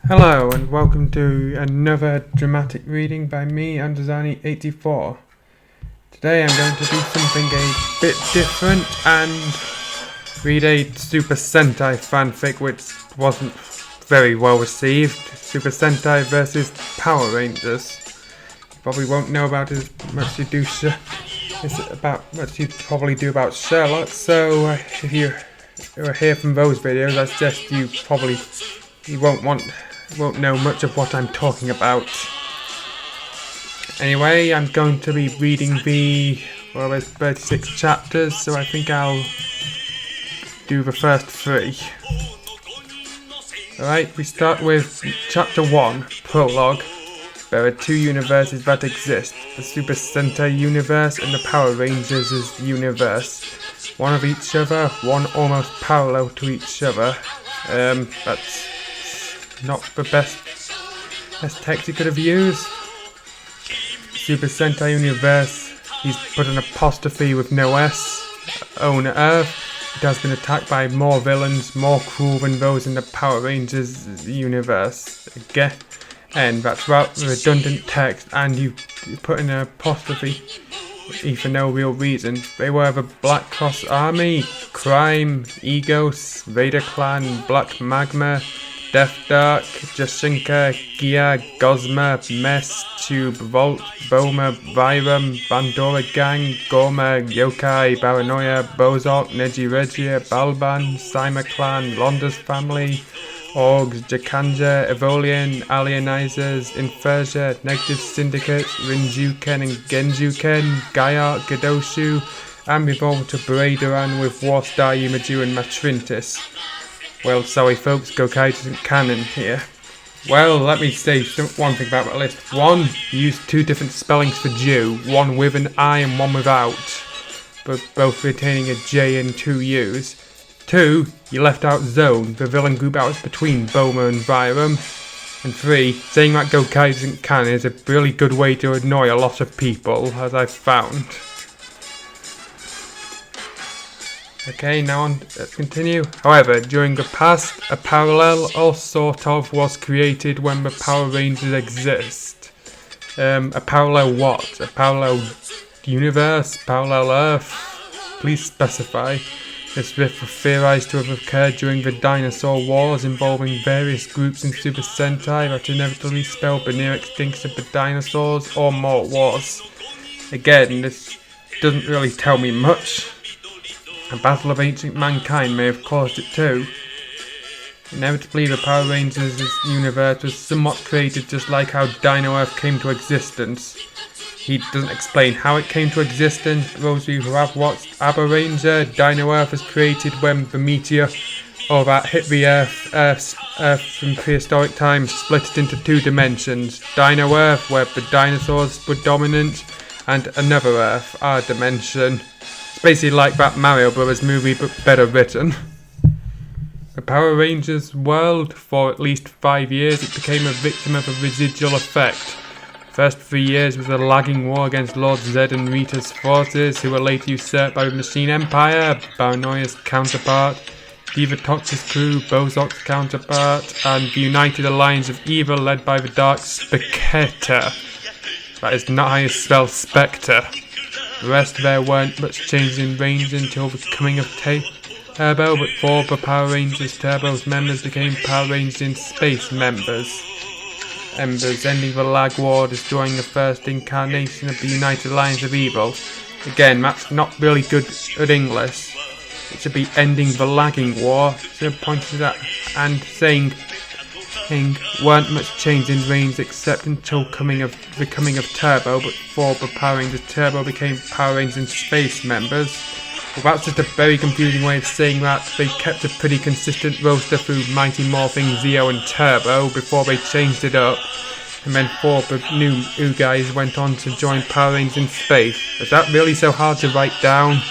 Hello and welcome to another dramatic reading by me, Androzani84. Today I'm going to do something a bit different and read a Super Sentai fanfic which wasn't very well received. Super Sentai versus Power Rangers. You probably won't know about as much you probably do about Sherlock, so if you are here from those videos, I suggest you won't know much of what I'm talking about. Anyway, I'm going to be reading there's 36 chapters, so I think I'll do the first 3. Alright, we start with chapter 1, Prologue. There are 2 universes that exist, the Super Sentai universe and the Power Rangers universe. One of each other, one almost parallel to each other. That's not the best text you could have used. Super Sentai universe, he's put an apostrophe with no S. Own Earth. It has been attacked by more villains, more cruel than those in the Power Rangers universe. Again, and that's redundant text, and you put in an apostrophe for no real reason. They were the Black Cross Army, Crime, Egos, Vader Clan, Black Magma, Death Dark, Jasinka, Gia, Gosma, Mess, Tube, Volt, Boma, Vyram, Bandora Gang, Gorma, Yokai, Paranoia, Bozok, Neji Regia, Balban, Sima Clan, Londa's Family, Orgs, Jakanja, Evolian, Alienizers, Inferja, Negative Syndicates, Rinjuken and Genjuken, Gaiark, Gadoshu, and revolved to Braderan with Warstar, Yumaju and Matrintis. Well, sorry folks, Gokai isn't canon here. Well, let me say one thing about my list. 1, you used 2 different spellings for Jew, one with an I and one without, but both retaining a J and 2 U's. 2, you left out Zone, the villain group that was between Boma and Vyram. And 3, saying that Gokai isn't canon is a really good way to annoy a lot of people, as I've found. Okay, now let's continue. However, during the past, a parallel, or sort of, was created when the Power Rangers exist. A parallel what? A parallel universe? Parallel Earth? Please specify. This rift was theorized to have occurred during the dinosaur wars involving various groups in Super Sentai that inevitably spelled the near extinction of the dinosaurs or more wars. Again, this doesn't really tell me much. A battle of ancient mankind may have caused it too. Inevitably, the Power Rangers universe was somewhat created just like how Dino Earth came to existence. He doesn't explain how it came to existence, but those of you who have watched Abba Ranger, Dino Earth was created when the meteor that hit the Earth from prehistoric times split it into 2 dimensions. Dino Earth, where the dinosaurs were dominant, and another Earth, our dimension. It's basically like that Mario Brothers movie, but better written. The Power Rangers world, for at least 5 years, it became a victim of a residual effect. First 3 years was a lagging war against Lord Zed and Rita's forces, who were later usurped by the Machine Empire, Paranoia's counterpart, Diva Tox's crew, Bozok's counterpart, and the United Alliance of Evil led by the Dark Spectre. That is not how you spell Spectre. The rest there weren't much change in range until the coming of Turbo, but 4 of the Power Rangers Turbo's members became Power Rangers in Space members. Ending the lag war, destroying the first incarnation of the United Alliance of Evil. Again, that's not really good at English. It should be ending the lagging war, should have pointed to that, and saying weren't much change in range except until the coming of Turbo, but 4 of the Power Rangers Turbo became Power Rangers in Space members. Well, that's just a very confusing way of saying that they kept a pretty consistent roster through Mighty Morphing Zeo and Turbo before they changed it up, and then 4 of the new guys went on to join Power Rangers in Space. Is that really so hard to write down?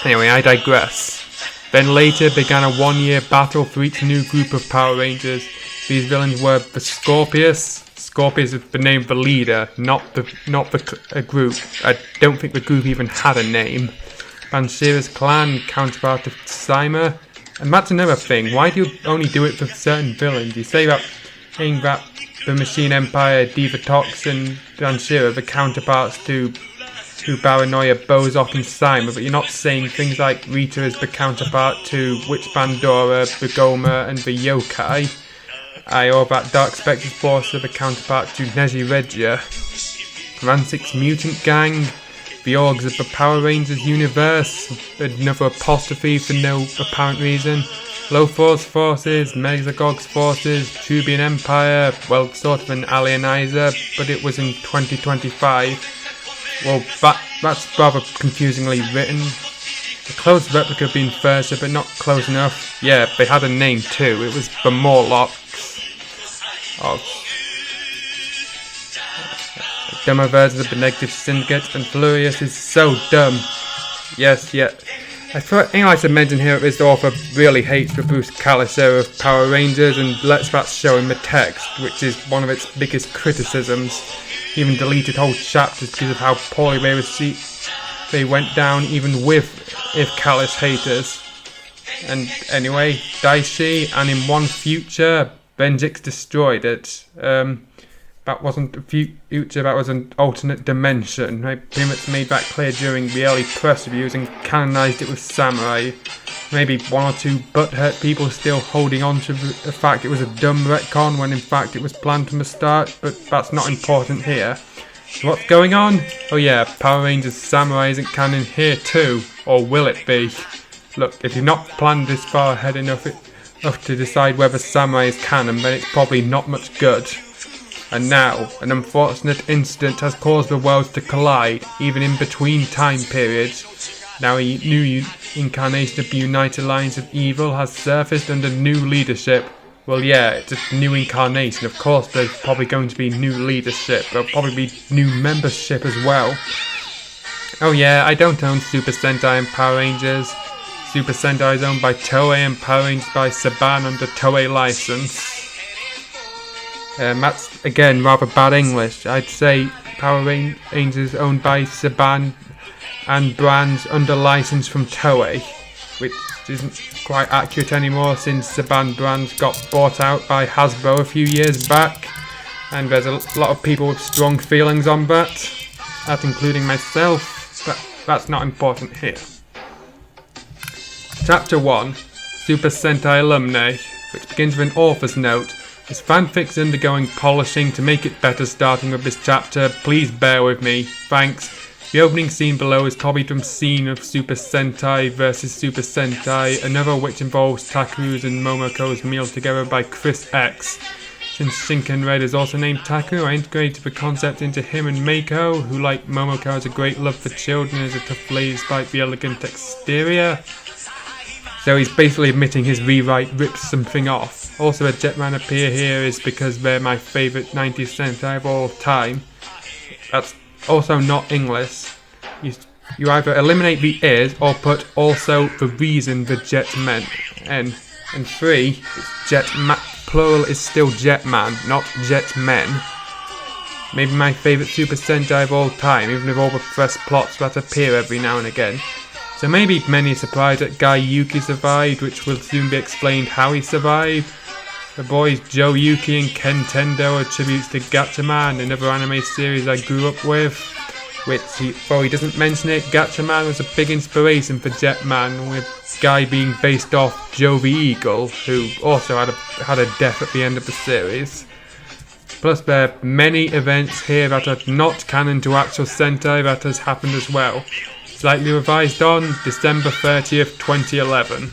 Anyway, I digress. Then later began a 1-year battle for each new group of Power Rangers. These villains were the Scorpius. Scorpius is the name of the leader, not a group. I don't think the group even had a name. Banshira's clan, counterpart of Sima. And that's another thing. Why do you only do it for certain villains? You say that saying that the Machine Empire, Divatox, and Danshira are the counterparts to Baranoia, Bozok, and Cyma, but you're not saying things like Rita is the counterpart to Witch Bandora, Bugoma, and the Yokai. Or that Dark Spectre's Force are the counterpart to Neji Regia. Rancic's Mutant Gang, the Orgs of the Power Rangers universe, another apostrophe for no apparent reason. Lothor's forces, Megazog's forces, Trubian Empire, well, sort of an alienizer, but it was in 2025. Well, that's rather confusingly written. A close replica being Fursa, but not close enough. Yeah, they had a name too. It was the Morlocks. Oh. Dumber versions of the Negative Syndicate, and Flurious is so dumb. Yes, yeah. I think I should mention here that this author really hates the Bruce Callis era of Power Rangers and lets that show in the text, which is one of its biggest criticisms. He even deleted whole chapters because of how poorly they went down, even with if Callis haters. And anyway, Daishi, and in one future, Benjix destroyed it. That wasn't a future, that was an alternate dimension. I pretty much made that clear during the early press reviews and canonised it with Samurai. Maybe one or two butthurt people still holding on to the fact it was a dumb retcon when in fact it was planned from the start, but that's not important here. So what's going on? Oh yeah, Power Rangers Samurai isn't canon here too, or will it be? Look, if you've not planned this far ahead enough to decide whether Samurai is canon, then it's probably not much good. And now, an unfortunate incident has caused the worlds to collide, even in between time periods. Now a new incarnation of the United Alliance of Evil has surfaced under new leadership. Well yeah, it's a new incarnation, of course there's probably going to be new leadership, there'll probably be new membership as well. Oh yeah, I don't own Super Sentai and Power Rangers. Super Sentai is owned by Toei and Power Rangers by Saban under Toei license. That's, again, rather bad English. I'd say Power Rangers owned by Saban and brands under license from Toei, which isn't quite accurate anymore since Saban brands got bought out by Hasbro a few years back, and there's a lot of people with strong feelings on that including myself, but that's not important here. Chapter 1, Super Sentai Alumni, which begins with an author's note. This fanfic's undergoing polishing to make it better starting with this chapter. Please bear with me. Thanks. The opening scene below is copied from scene of Super Sentai vs Super Sentai, another which involves Taku's and Momoko's meal together by Chris X. Since Shinken Red is also named Taku, I integrated the concept into him and Meiko, who like Momoko has a great love for children and is a tough lady despite the elegant exterior. So he's basically admitting his rewrite rips something off. Also, a Jetman appear here is because they're my favourite 90s Sentai of all time. That's also not English. You either eliminate the is or put also the reason the Jetmen. And 3, it's Jetman, plural is still Jetman, not Jetmen. Maybe my favourite Super Sentai of all time, even with all the fresh plots that appear every now and again. So maybe many are surprised that Guy Yuki survived, which will soon be explained how he survived. The boys Joe Yuki and Ken Tendo are tributes to Gatchaman, another anime series I grew up with, which, though he doesn't mention it, Gatchaman was a big inspiration for Jetman, with Guy being based off Joe the Eagle, who also had a death at the end of the series. Plus there are many events here that are not canon to actual Sentai that has happened as well. Slightly revised on December 30th, 2011.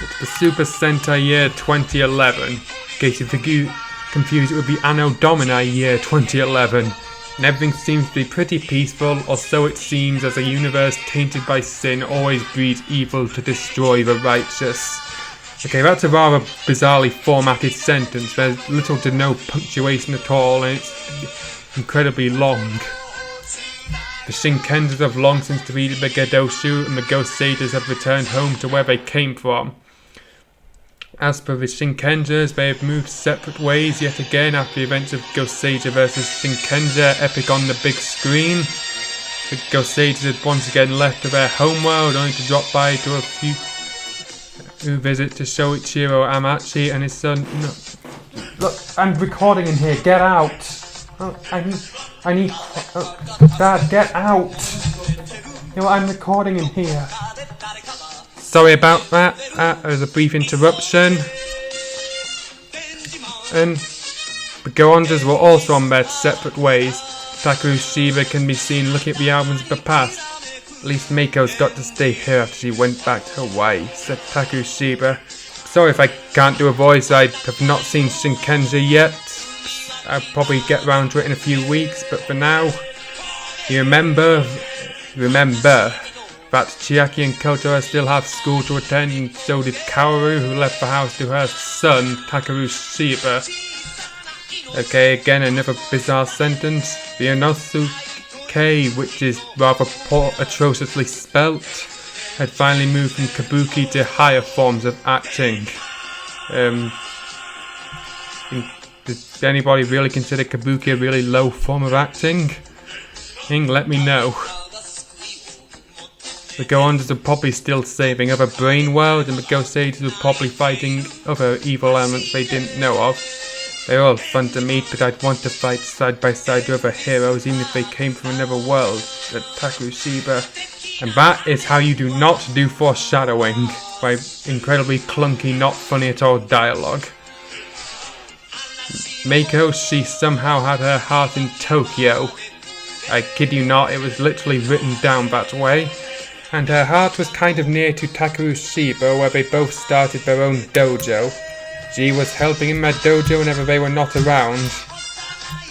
It's the Super Sentai year 2011, in case you're confused it would be Anno Domini year 2011, and everything seems to be pretty peaceful, or so it seems, as a universe tainted by sin always breeds evil to destroy the righteous. Okay, that's a rather bizarrely formatted sentence, there's little to no punctuation at all, and it's incredibly long. The Shinkenzas have long since defeated the Gedoshu, and the Ghost Sages have returned home to where they came from. As per the Shinkenzas, they have moved separate ways yet again after the events of Ghost Sage vs Shinkenja epic on the big screen. The Ghost Sages had once again left to their homeworld, only to drop by to a few visit to Shoichiro Amachi and his son Look, I'm recording in here. Get out. Oh, I need. Dad, get out. You know, I'm recording in here. Sorry about that. There was a brief interruption. And the Go-Onders were also on their separate ways. Takeru Shiba can be seen looking at the albums of the past. At least Mako's got to stay here after she went back to Hawaii, said Takeru Shiba. Sorry if I can't do a voice, I have not seen Shinkenja yet. I'll probably get round to it in a few weeks, but for now, you remember that Chiaki and Kotora still have school to attend, and so did Kaoru, who left the house to her son, Takeru Shiba. Okay, again another bizarre sentence. The Inosuke, which is rather atrociously spelt, had finally moved from kabuki to higher forms of acting. Does anybody really consider kabuki a really low form of acting? Let me know. The Go-Onders are probably still saving other brain worlds, and the Ghost Ages were probably fighting other evil elements they didn't know of. They're all fun to meet, but I'd want to fight side by side with other heroes, even if they came from another world, said Takeru Shiba. And that is how you do not do foreshadowing, by incredibly clunky, not funny at all dialogue. Mako, she somehow had her heart in Tokyo. I kid you not, it was literally written down that way. And her heart was kind of near to Takeru Shiba, where they both started their own dojo. She was helping in their dojo whenever they were not around.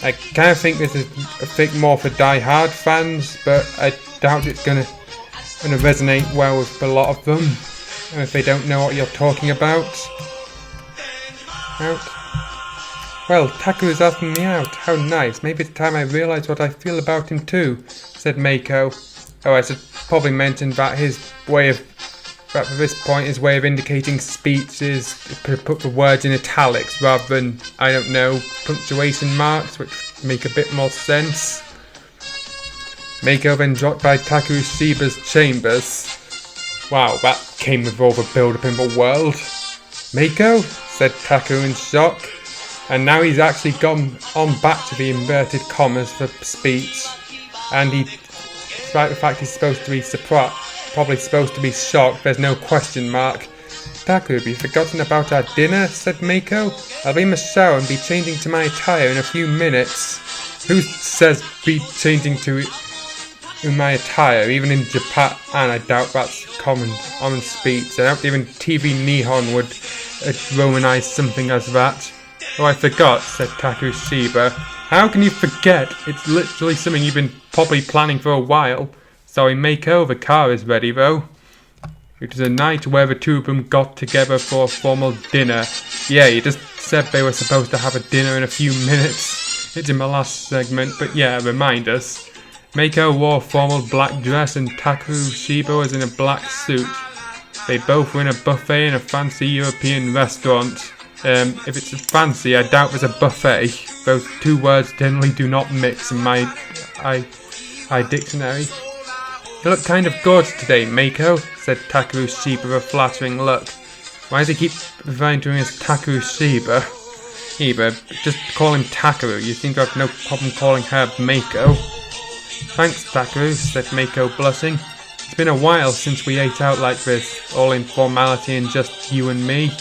I kind of think this is a bit more for die-hard fans, but I doubt it's gonna resonate well with a lot of them, if they don't know what you're talking about. Well, Takeru's asking me out. How nice. Maybe it's time I realise what I feel about him too, said Mako. Oh, I should probably mention that at this point his way of indicating speech is to put the words in italics rather than, I don't know, punctuation marks, which make a bit more sense. Mako then dropped by Takeru Shiba's chambers. Wow, that came with all the build-up in the world. Mako? Said Takeru in shock. And now he's actually gone on back to the inverted commas for speech. And despite the fact he's supposed to be surprised, probably supposed to be shocked, there's no question mark. Takeru, have you forgotten about our dinner? Said Mako. I'll be in the shower and be changing to my attire in a few minutes. Who says be changing to my attire? Even in Japan, and I doubt that's common speech. I doubt even TV Nihon would romanize something as that. Oh, I forgot, said Takeru Shiba. How can you forget? It's literally something you've been probably planning for a while. Sorry, Mako, the car is ready though. It was a night where the two of them got together for a formal dinner. Yeah, you just said they were supposed to have a dinner in a few minutes. It's in my last segment, but yeah, remind us. Mako wore a formal black dress and Takeru Shiba was in a black suit. They both were in a buffet in a fancy European restaurant. If it's fancy, I doubt there's a buffet. Those two words generally do not mix in my dictionary. You look kind of gorgeous today, Mako, said Takeru Shiba with a flattering look. Why does he keep referring to him as Takeru Shiba? Just call him Takeru. You seem to have no problem calling her Mako. Thanks, Takeru, said Mako, blushing. It's been a while since we ate out like this, all in formality and just you and me.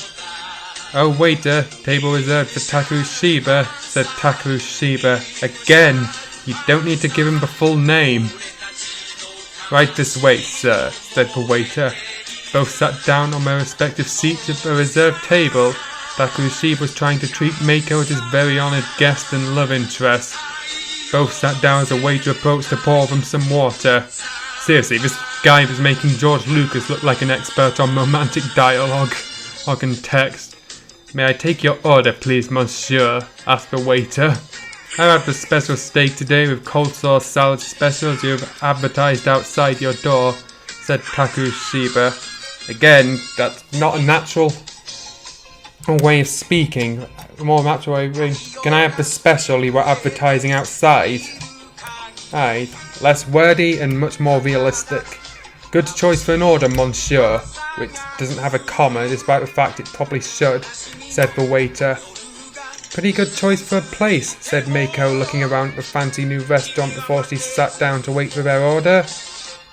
Oh, waiter, table reserved for Takeru Shiba, said Takeru Shiba. Again, you don't need to give him the full name. Right this way, sir, said the waiter. Both sat down on their respective seats at the reserved table. Takeru Shiba was trying to treat Mako as his very honoured guest and love interest. Both sat down as the waiter approached to pour them some water. Seriously, this guy was making George Lucas look like an expert on romantic dialogue and text. May I take your order, please, monsieur? Asked the waiter. I had the special steak today with coleslaw salad specials you have advertised outside your door, said Takeru Shiba. Again, that's not a natural way of speaking. A more natural way of saying, can I have the special you were advertising outside? Aye, less wordy and much more realistic. Good choice for an order, monsieur, which doesn't have a comma despite the fact it probably should, said the waiter. Pretty good choice for a place, said Mako, looking around the fancy new restaurant before she sat down to wait for their order.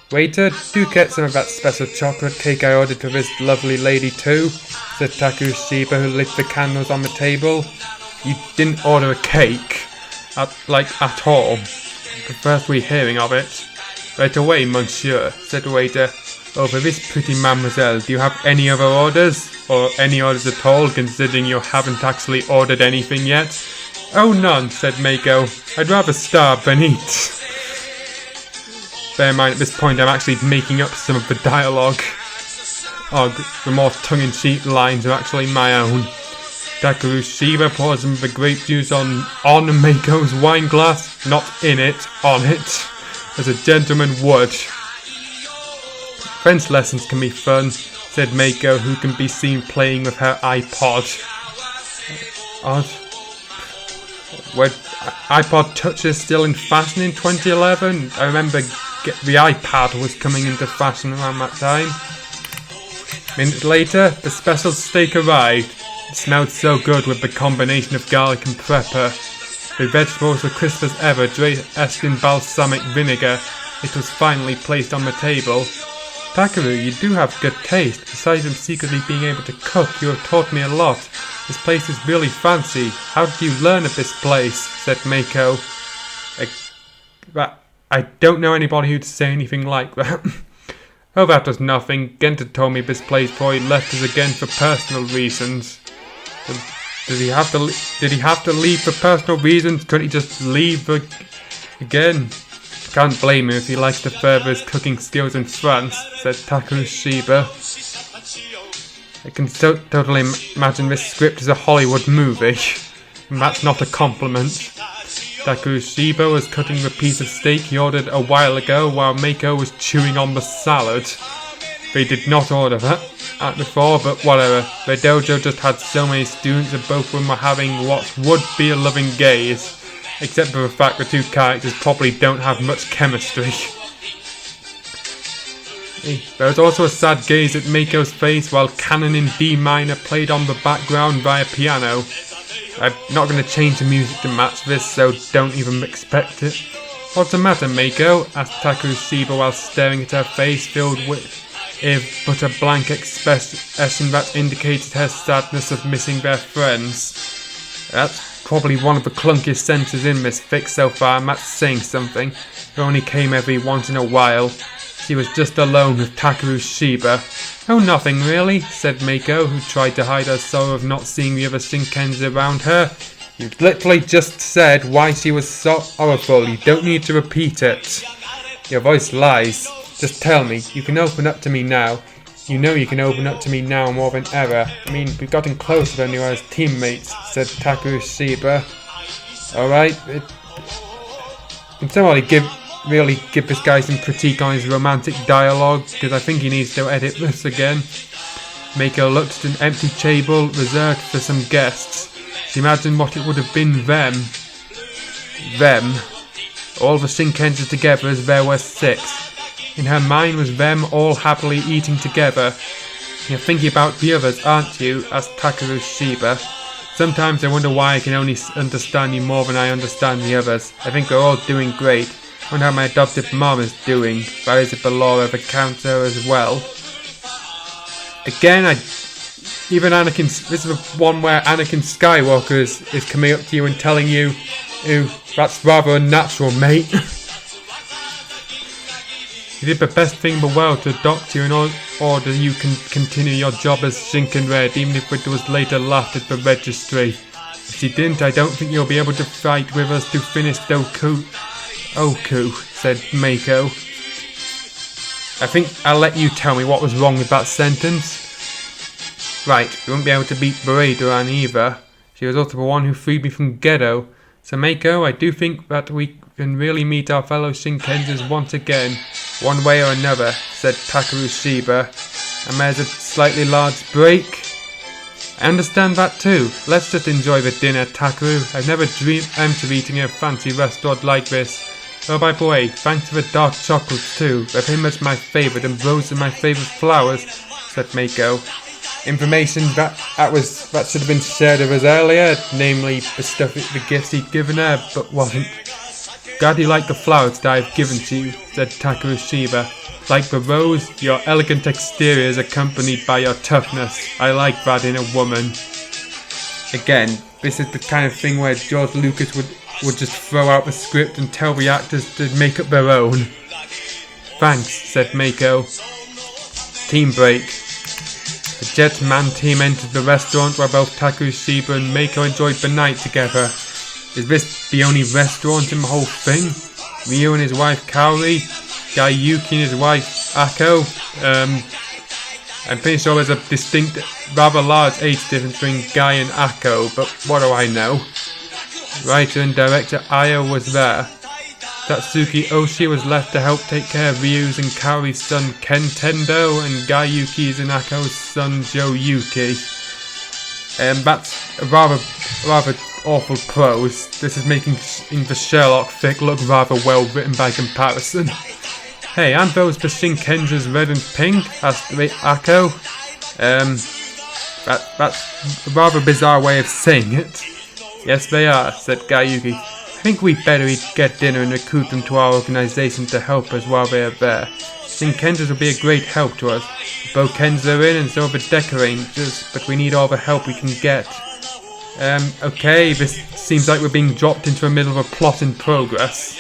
Waiter, do get some of that special chocolate cake I ordered for this lovely lady too, said Takushiba, who lit the candles on the table. You didn't order a cake? At all. The first we hearing of it. Right away, monsieur, said the waiter. Oh, for this pretty mademoiselle, do you have any other orders? Or any orders at all, considering you haven't actually ordered anything yet? Oh, none, said Mako. I'd rather starve than eat. Bear in mind, at this point, I'm actually making up some of the dialogue. The more tongue-in-cheek lines are actually my own. Takushiba pours some of the grape juice on Mako's wine glass, not in it, on it, as a gentleman would. French lessons can be fun, said Mako, who can be seen playing with her iPod. Were iPod touches still in fashion in 2011? I remember the iPad was coming into fashion around that time. Minutes later, the special steak arrived. It smelled so good with the combination of garlic and pepper. The vegetables were crisp as ever, dressed in balsamic vinegar. It was finally placed on the table. Takaru, you do have good taste. Besides from secretly being able to cook, you have taught me a lot. This place is really fancy. How did you learn of this place? Said Mako. I don't know anybody who'd say anything like that. Oh, that was nothing. Genta told me this place before he left us again for personal reasons. Did he have to leave for personal reasons? Couldn't he just leave again? Can't blame him if he likes to further his cooking skills in France, said Takushiba. I can totally imagine this script as a Hollywood movie. And that's not a compliment. Takushiba was cutting the piece of steak he ordered a while ago while Mako was chewing on the salad. They did not order that before, but whatever. Their dojo just had so many students that both of them were having what would be a loving gaze. Except for the fact the two characters probably don't have much chemistry. There was also a sad gaze at Mako's face while Canon in D minor played on the background via piano. I'm not going to change the music to match this, so don't even expect it. What's the matter, Mako? Asked Takushiba while staring at her face filled with but a blank expression that indicated her sadness of missing their friends. That's probably one of the clunkiest sentences in this fic so far, and that's saying something. It only came every once in a while. She was just alone with Takushiba. Oh, nothing really, said Mako, who tried to hide her sorrow of not seeing the other Shinkenjas around her. You literally just said why she was so sorrowful. You don't need to repeat it. Your voice lies. Just tell me. You can open up to me now. You know you can open up to me now more than ever. I mean, we've gotten closer than you were as teammates, said Takushiba. Alright, can somebody give this guy some critique on his romantic dialogue, because I think he needs to edit this again. Mako looked at an empty table reserved for some guests. She imagined what it would have been them. All the Shinkenjas together as there were 6. In her mind was them all happily eating together. You're thinking about the others, aren't you? Asked Takushiba. Sometimes I wonder why I can only understand you more than I understand the others. I think we're all doing great. I wonder how my adopted mom is doing. That is if the law ever counts her as well. Again, this is the one where Anakin Skywalker is coming up to you and telling you, "Ooh, that's rather unnatural, mate." You did the best thing in the world to adopt you in order you can continue your job as Shinken Red, even if it was later laughed at the registry. If you didn't, I don't think you'll be able to fight with us to finish Oku, said Mako. I think I'll let you tell me what was wrong with that sentence. Right, you won't be able to beat Bereidoran either. She was also the one who freed me from Ghetto. So Mako, I do think that we can really meet our fellow Shinkenjas once again, one way or another, said Takushiba. And there's a slightly large break. I understand that too. Let's just enjoy the dinner, Takaru. I've never dreamed of eating in a fancy restaurant like this. Oh, by the way, thanks for the dark chocolates too. They're pretty much my favourite, and roses are my favourite flowers, said Mako. information that should have been shared with us earlier, namely the gifts he'd given her, but wasn't. Glad you like the flowers that I've given to you, said Takurushiba. Like the rose, your elegant exterior is accompanied by your toughness. I like that in a woman. Again, this is the kind of thing where George Lucas would just throw out the script and tell the actors to make up their own. Thanks, said Mako. Team break. The Jetman team entered the restaurant where both Takurushiba and Mako enjoyed the night together. Is this the only restaurant in the whole thing? Ryu and his wife Kaori, Guy Yuki and his wife Ako. I'm pretty sure there's a distinct, rather large age difference between Guy and Ako, but what do I know? Writer and director Aya was there. Tatsuki Oshii was left to help take care of Ryu's and Kaori's son Kentendo and Guy Yuki's and Ako's son Joe Yuki. That's a rather awful prose. This is making the Sherlock fic look rather well written by comparison. Hey, aren't those the Shinkenja's red and pink? asked Ako. That's a rather bizarre way of saying it. Yes, they are, said Guy Yuki. I think we'd better get dinner and recruit them to our organization to help us while they are there. Shinkenja's will be a great help to us. The Bokens are in and so are the Decorangers, but we need all the help we can get. Okay, this seems like we're being dropped into the middle of a plot in progress.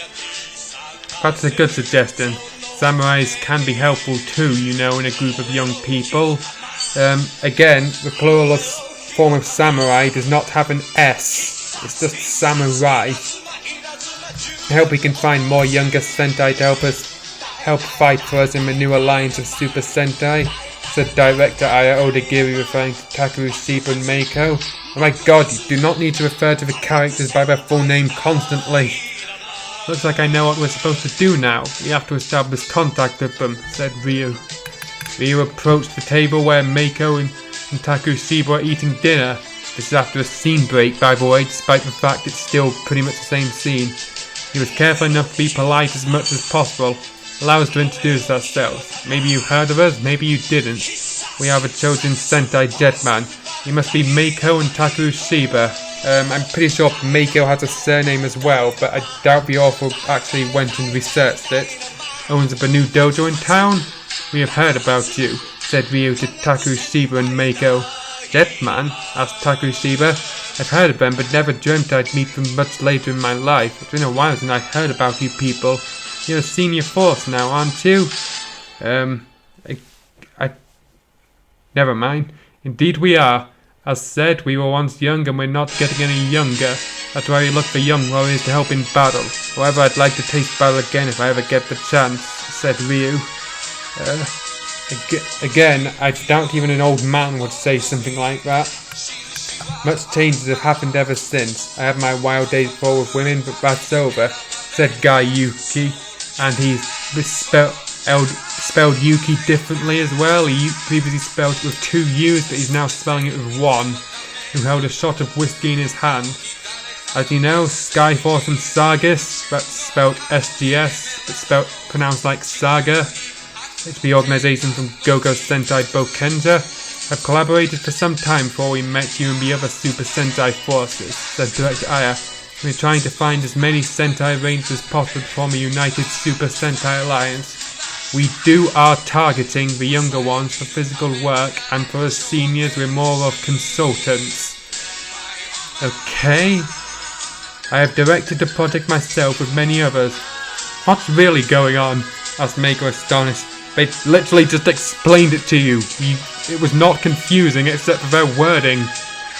That's a good suggestion. Samurais can be helpful too, you know, in a group of young people. Again, the plural form of samurai does not have an S. It's just samurai. I hope we can find more younger Sentai to help fight for us in the new alliance of Super Sentai, said director Aya Odagiri, referring to Takurushiba and Mako. Oh my god, you do not need to refer to the characters by their full name constantly. Looks like I know what we're supposed to do now. We have to establish contact with them, said Ryu. Ryu approached the table where Mako and Takurushiba are eating dinner. This is after a scene break, by the way, despite the fact it's still pretty much the same scene. He was careful enough to be polite as much as possible. Allow us to introduce ourselves. Maybe you heard of us, maybe you didn't. We are the chosen Sentai Jetman. You must be Mako and Takurushiba. I'm pretty sure Mako has a surname as well, but I doubt the author actually went and researched it. Owns a new dojo in town? We have heard about you, said Ryu to Takurushiba and Mako. Jetman? Asked Takurushiba. I've heard of them, but never dreamt I'd meet them much later in my life. It's been a while since I heard about you people. You're a senior force now, aren't you? Never mind. Indeed we are. As said, we were once young and we're not getting any younger. That's why we look for young warriors to help in battle. However, I'd like to taste battle again if I ever get the chance, said Ryu. Again, I doubt even an old man would say something like that. Much changes have happened ever since. I had my wild days before with women, but that's over, said Guy Yuki. And he's spelled Yuki differently as well. He previously spelled it with 2 U's, but he's now spelling it with 1. Who held a shot of whiskey in his hand. As you know, Skyforce and Sargis, that's spelled SGS, but pronounced like Saga. It's the organisation from Gogo Sentai Bokenja. Have collaborated for some time before we met you and the other Super Sentai forces, said Director Aya. We're trying to find as many Sentai Rangers as possible to form a united Super Sentai Alliance. We do our targeting, the younger ones, for physical work, and for us seniors we're more of consultants. Okay. I have directed the project myself with many others. What's really going on? Asked Mako, astonished. They literally just explained it to you. It was not confusing except for their wording.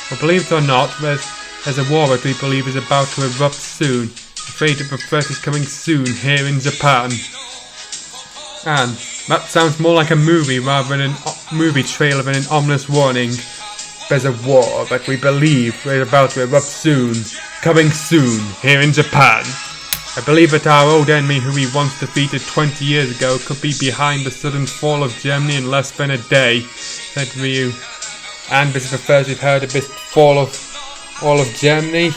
Well, believe it or not, there's a war that we believe is about to erupt soon. Afraid that the threat is coming soon here in Japan. And that sounds more like a movie rather than a movie trailer than an ominous warning. There's a war that we believe is about to erupt soon. Coming soon here in Japan. I believe that our old enemy who we once defeated 20 years ago could be behind the sudden fall of Germany in less than a day, said Ryu. And this is the first we've heard of this fall of all of Germany,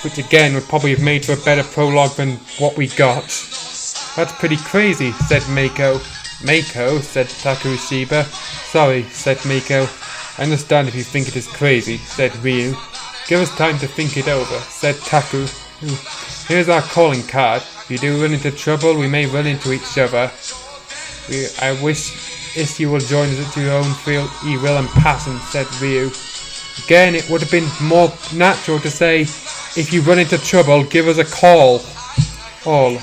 which again would probably have made for a better prologue than what we got. That's pretty crazy, said Mako. Mako, said Takurushiba. Sorry, said Mako. I understand if you think it is crazy, said Ryu. Give us time to think it over, said Taku. Here's our calling card. If you do run into trouble, we may run into each other. I wish you will join us at your own free will and passion, said Ryu. Again, it would have been more natural to say, if you run into trouble, give us a call. All.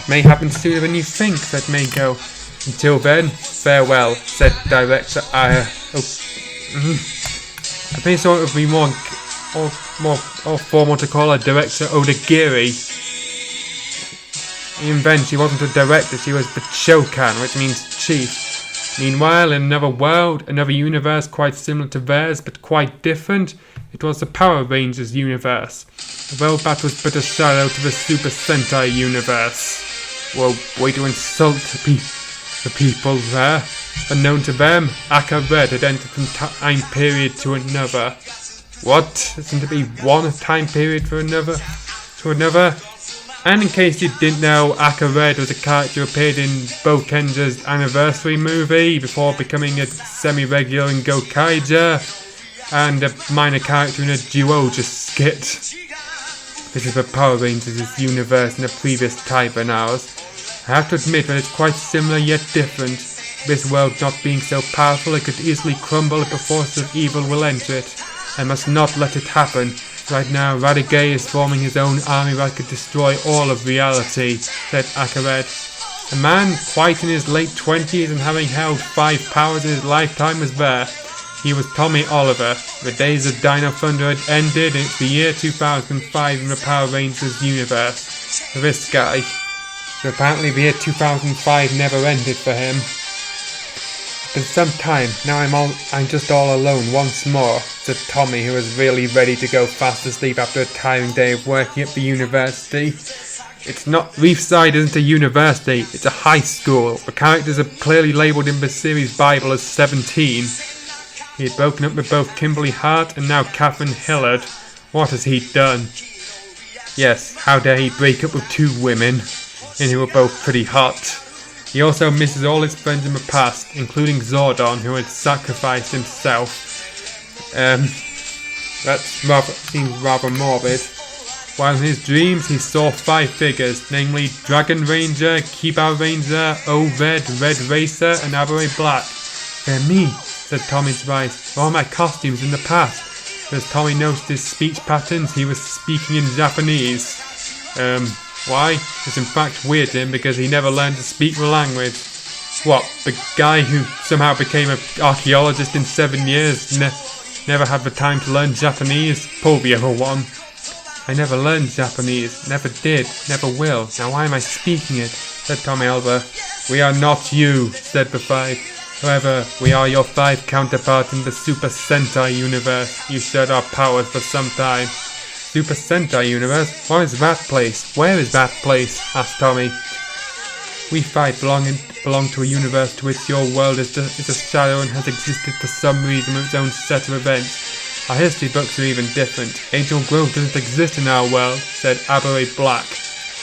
May happen sooner than you think, said Mako. Until then, farewell, said Director Aya. I think it would be more formal to call her Director Odagiri. Even then, she wasn't a director, she was the Shokan, which means chief. Meanwhile, in another world, another universe quite similar to theirs, but quite different, it was the Power Rangers universe. Although that was but a shadow to the Super Sentai universe. Well, way to insult the people there. Unknown to them, Aka Red had entered from time period to another. What? Isn't to be one time period for another? To another? And in case you didn't know, Aka Red was a character who appeared in Bokenja's anniversary movie before becoming a semi-regular in Gokaija, and a minor character in a Duoja skit. This is the Power Rangers' universe in a previous type than ours. I have to admit that it's quite similar yet different. This world not being so powerful, it could easily crumble if a force of evil will enter it. I must not let it happen. Right now, Radiguet is forming his own army that could destroy all of reality, said Akared. A man quite in his late 20s and having held 5 powers in his lifetime was there. He was Tommy Oliver. The days of Dino Thunder had ended, and it's the year 2005 in the Power Rangers universe. This guy. So apparently the year 2005 never ended for him. It's been some time, now I'm just all alone once more, said Tommy, who was really ready to go fast asleep after a tiring day of working at the university. It's not, Reefside isn't a university, it's a high school. The characters are clearly labelled in the series Bible as 17. He had broken up with both Kimberly Hart and now Catherine Hillard. What has he done? Yes, how dare he break up with 2 women, and who were both pretty hot. He also misses all his friends in the past, including Zordon, who had sacrificed himself. That seems rather morbid. While in his dreams he saw 5 figures, namely Dragon Ranger, Kiba Ranger, O-Red, Red Racer, and Abere Black. They're me, said Tommy surprised. All my costumes in the past. As Tommy noticed his speech patterns, he was speaking in Japanese. Why? It's in fact weird to him because he never learned to speak the language. What, the guy who somehow became an archaeologist in 7 years never had the time to learn Japanese? Pull the other one. I never learned Japanese, never did, never will. Now why am I speaking it? Said Tommy Oliver. We are not you, said the 5. However, we are your 5 counterparts in the Super Sentai universe. You shared our powers for some time. Super Sentai universe? What is that place? Where is that place? Asked Tommy. We 5 belong to a universe to which your world is a shadow and has existed for some reason with its own set of events. Our history books are even different. Angel Grove doesn't exist in our world, said Abere Black.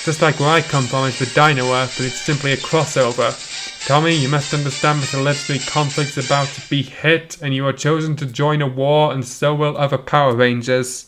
Just like where I come from is the Dino Earth, but it's simply a crossover. Tommy, you must understand that a legendary conflict is about to be hit, and you are chosen to join a war, and so will other Power Rangers.